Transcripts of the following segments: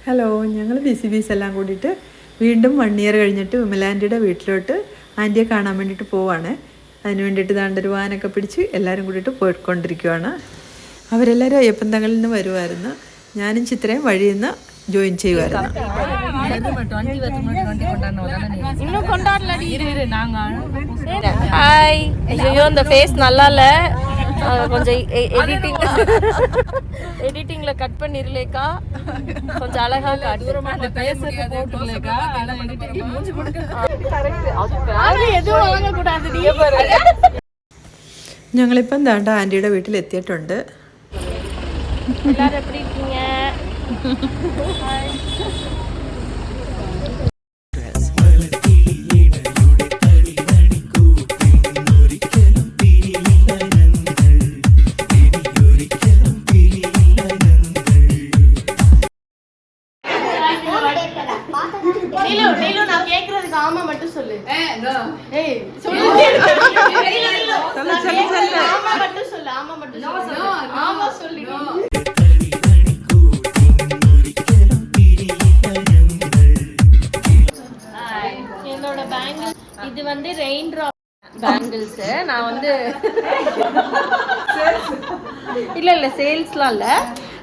Hello, ഞങ്ങൾ BC എല്ലാം കൂടിയിട്ട് വീണ്ടും 1 ഇയർ കഴിഞ്ഞിട്ട് വിമലാൻ്റിയുടെ വീട്ടിലോട്ട് ആൻറ്റിയെ കാണാൻ വേണ്ടിയിട്ട് പോവാണ്. അതിന് വേണ്ടിയിട്ട് ദാണ്ടൊരു വാനൊക്കെ പിടിച്ച് എല്ലാവരും കൂടിയിട്ട് പോയിക്കൊണ്ടിരിക്കുവാണ്. അവരെല്ലാവരും അയ്യപ്പന്തങ്ങളിൽ നിന്ന് വരുമായിരുന്നു. ഞാനും ചിത്രയും വഴിയിൽ നിന്ന് ജോയിൻ ചെയ്യുമായിരുന്നു. ഹായ്, ஐயோ இந்த ஃபேஸ் நல்லா இல்லை, கொஞ்சம் எடிட்டிங்ல கட் பண்ணிரலேக்கா, கொஞ்சம் அழகா காட்டு. ഞങ്ങളിപ്പം ദാണ്ട ആൻറ്റിയുടെ വീട്ടിൽ എത്തിയിട്ടുണ്ട്. എല്ലാരും எப்படி இருக்கீங்க? நான் கேக்குறதுக்கு ஆமா மட்டும் சொல்லு. ஆமா மட்டும் சொல்லு. ஆமா சொல்லு. என்னோட பேங்கிள் இது வந்து ரெயின் டிராப் பேங்கிள்ஸ். நான் வந்து இல்ல சேல்ஸ்லாம் இல்ல,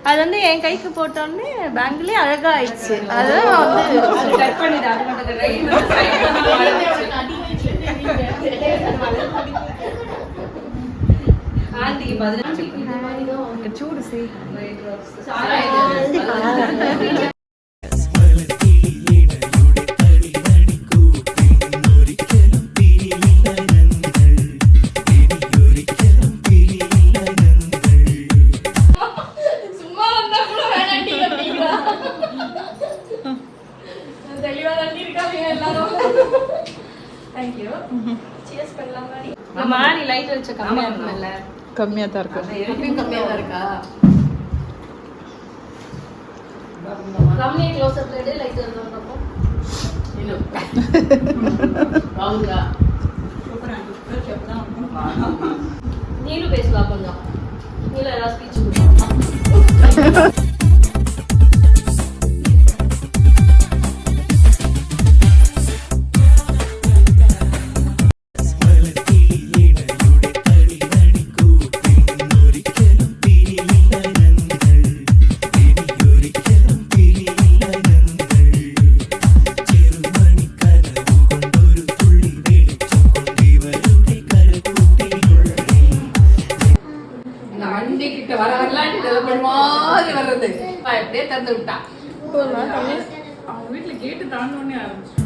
அது வந்து என் கைக்கு போட்டோன்னே பேங்கிளே அழகா ஆயிடுச்சு. அதான் நான் வந்து கட் பண்ணிட்டேன். சூடு சே கம்மியா தான் இருக்கு. கம்மியா தான் இருக்கா? ரம்னி க்ளோஸ் அப் லைட் லைட் வரப்போ இல்ல வாங்க சூப்பரா இருக்கு. செப்தான் நீலு பேசலாம் கொஞ்சம். நீலு ஏதாவது ஸ்பீச் கொடுங்க. அப்படியே தந்து விட்டா அவங்க வீட்டுல கேட்டு தாண்டோன்னே ஆரம்பிச்சு.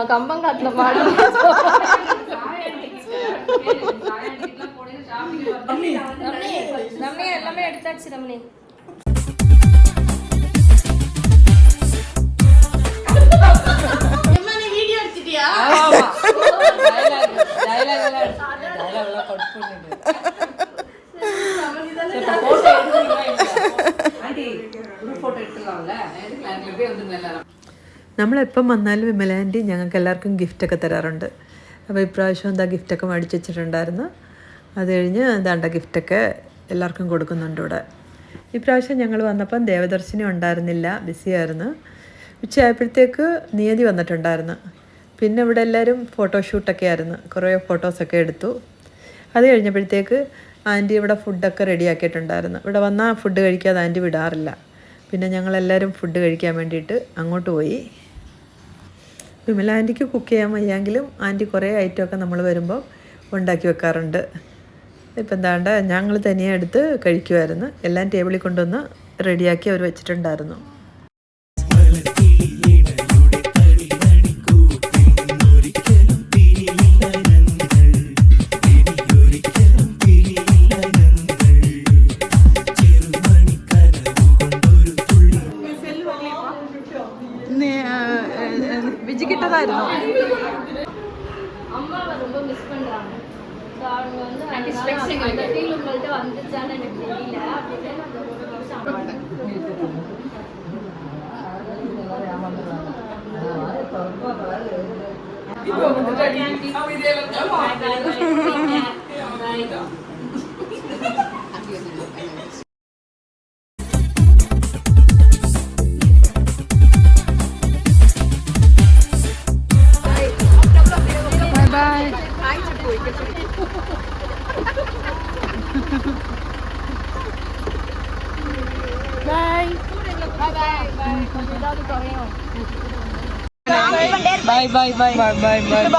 கம்பங்காட்டுல பாடு ரம்னி எல்லாமே எடுத்தாச்சு. ரம்னி வீடியோ எடுத்துட்டியா? നമ്മളെപ്പം വന്നാലും വിമലാൻറ്റി ഞങ്ങൾക്ക് എല്ലാവർക്കും ഗിഫ്റ്റൊക്കെ തരാറുണ്ട്. അപ്പോൾ ഇപ്രാവശ്യം എന്താ ഗിഫ്റ്റൊക്കെ മേടിച്ച് വെച്ചിട്ടുണ്ടായിരുന്നു. അത് കഴിഞ്ഞ് എന്താണ്ട ഗിഫ്റ്റൊക്കെ എല്ലാവർക്കും കൊടുക്കുന്നുണ്ട് ഇവിടെ. ഇപ്രാവശ്യം ഞങ്ങൾ വന്നപ്പം ദേവദർശിനി ഉണ്ടായിരുന്നില്ല, ബിസിയായിരുന്നു. ഉച്ചയായപ്പോഴത്തേക്ക് നിയതി വന്നിട്ടുണ്ടായിരുന്നു. പിന്നെ ഇവിടെ എല്ലാവരും ഫോട്ടോഷൂട്ടൊക്കെ ആയിരുന്നു, കുറേ ഫോട്ടോസൊക്കെ എടുത്തു. അത് കഴിഞ്ഞപ്പോഴത്തേക്ക് ആൻറ്റി ഇവിടെ ഫുഡൊക്കെ റെഡിയാക്കിയിട്ടുണ്ടായിരുന്നു. ഇവിടെ വന്നാൽ ഫുഡ് കഴിക്കാതെ ആൻറ്റി വിടാറില്ല. പിന്നെ ഞങ്ങളെല്ലാവരും ഫുഡ് കഴിക്കാൻ വേണ്ടിയിട്ട് അങ്ങോട്ട് പോയി. വിമല ആൻറ്റിക്ക് കുക്ക് ചെയ്യാൻ വയ്യെങ്കിലും ആൻറ്റി കുറേ ഐറ്റമൊക്കെ നമ്മൾ വരുമ്പോൾ ഉണ്ടാക്കി വെക്കാറുണ്ട്. ഇപ്പം എന്താണ്ട് ഞങ്ങൾ തനിയെ എടുത്ത് കഴിക്കുമായിരുന്നു. എല്ലാം ടേബിളിൽ കൊണ്ടുവന്ന് റെഡിയാക്കി അവർ വെച്ചിട്ടുണ്ടായിരുന്നു. വിജി കിട്ടതായിരുന്നു. அம்மாவை ரொம்ப மிஸ் பண்றாங்க. ஸோ அவங்க வந்து அந்த ஃபீல் உங்கள்கிட்ட வந்துச்சான்னு எனக்கு தெரியல. அப்படின்னு அந்த ஒரு நிமிஷம் bye bye bye bye bye.